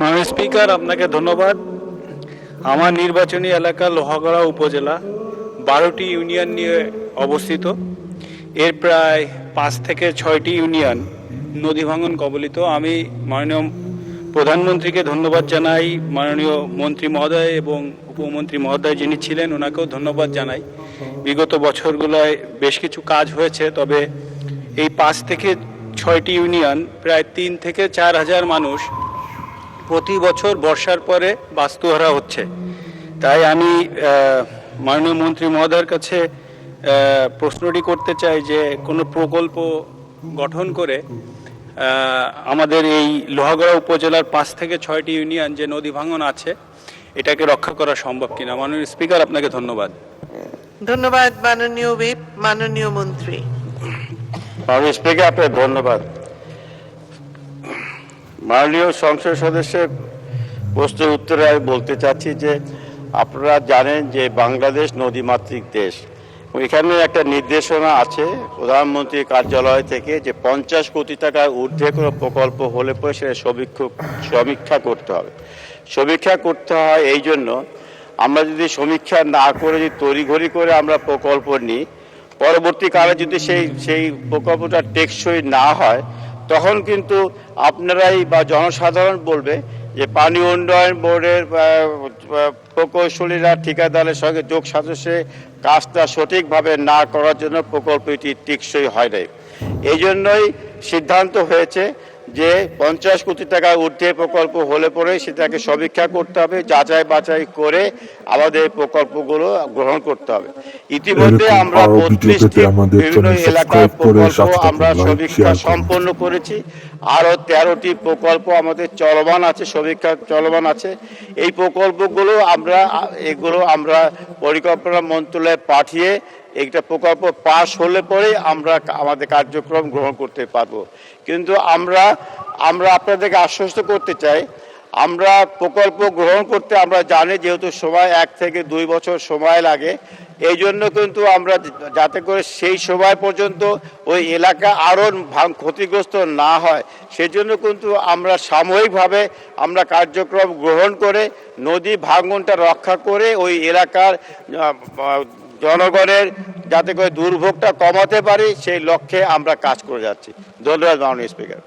মাননীয় স্পিকার, আপনাকে ধন্যবাদ। আমার নির্বাচনী এলাকা লোহাগড়া উপজেলা 12টি ইউনিয়ন নিয়ে অবস্থিত। এর প্রায় 5 থেকে 6টি ইউনিয়ন নদী ভাঙন কবলিত। আমি মাননীয় প্রধানমন্ত্রীকে ধন্যবাদ জানাই, মাননীয় মন্ত্রী মহোদয় এবং উপমন্ত্রী মহোদয় যিনি ছিলেন ওনাকেও ধন্যবাদ জানাই। বিগত বছরগুলোয় বেশ কিছু কাজ হয়েছে, তবে এই 5 থেকে 6টি ইউনিয়ন প্রায় 3 থেকে 4 হাজার মানুষ প্রতি বছর বর্ষার পরে বাস্তুহারা হচ্ছে। তাই আমি মাননীয় মন্ত্রী মহোদয়ের কাছে প্রশ্নটি করতে চাই যে কোনো প্রকল্প গঠন করে আমাদের এই লোহাগড়া উপজেলার 5 থেকে 6টি ইউনিয়ন যে নদী ভাঙন আছে এটাকে রক্ষা করা সম্ভব কিনা। মাননীয় স্পিকার, আপনাকে ধন্যবাদ। ধন্যবাদ মাননীয় হুইপ। মাননীয় মন্ত্রী। মাননীয় স্পিকার, আপনাকে ধন্যবাদ। মাননীয় সংসদ সদস্যের প্রশ্নের উত্তরে আমি বলতে চাচ্ছি যে আপনারা জানেন যে বাংলাদেশ নদীমাতৃক দেশ। এখানে একটা নির্দেশনা আছে প্রধানমন্ত্রীর কার্যালয় থেকে যে 50 কোটি টাকার ঊর্ধ্বে কোনো প্রকল্প হলে পরে সেটা সমীক্ষা করতে হবে। সমীক্ষা করতে হয় এই জন্য, আমরা যদি সমীক্ষা না করে যদি তড়িঘড়ি করে আমরা প্রকল্প নিই, পরবর্তীকালে যদি সেই প্রকল্পটা টেকসই না হয় তখন কিন্তু আপনারাই বা জনসাধারণ বলবে যে পানি উন্নয়ন বোর্ডের প্রকৌশলীরা ঠিকাদারের সঙ্গে যোগ সাজসে কাজটা সঠিকভাবে না করার জন্য প্রকল্পটি টেকসই হয় নাই। এই জন্যই সিদ্ধান্ত হয়েছে যে 50 কোটি টাকার ঊর্ধ্বে প্রকল্প হলে পরে সেটাকে সমীক্ষা করতে হবে, যাচাই বাছাই করে আমাদের প্রকল্পগুলো গ্রহণ করতে হবে। ইতিমধ্যে আমরা 32টি বিভিন্ন এলাকার প্রকল্প আমরা সমীক্ষা সম্পন্ন করেছি। আরও 13টি প্রকল্প আমাদের চলমান আছে, সমীক্ষা চলমান আছে। এই প্রকল্পগুলো আমরা পরিকল্পনা মন্ত্রণালয়ে পাঠিয়ে একটা প্রকল্প পাস হলে পরে আমরা আমাদের কার্যক্রম গ্রহণ করতে পারবো। কিন্তু আমরা আপনাদেরকে আশ্বস্ত করতে চাই, আমরা প্রকল্প গ্রহণ করতে আমরা জানি যেহেতু সময় 1 থেকে 2 বছর সময় লাগে। এই জন্য কিন্তু আমরা যাতে করে সেই সময় পর্যন্ত ওই এলাকা আরও ক্ষতিগ্রস্ত না হয় সেজন্য কিন্তু আমরা সাময়িকভাবে আমরা কার্যক্রম গ্রহণ করে নদী ভাঙনটা রক্ষা করে ওই এলাকার জনগণের যাতে করে দুর্ভোগটা কমাতে পারি সেই লক্ষ্যে আমরা কাজ করে যাচ্ছি। ধন্যবাদ মাননীয় স্পিকার।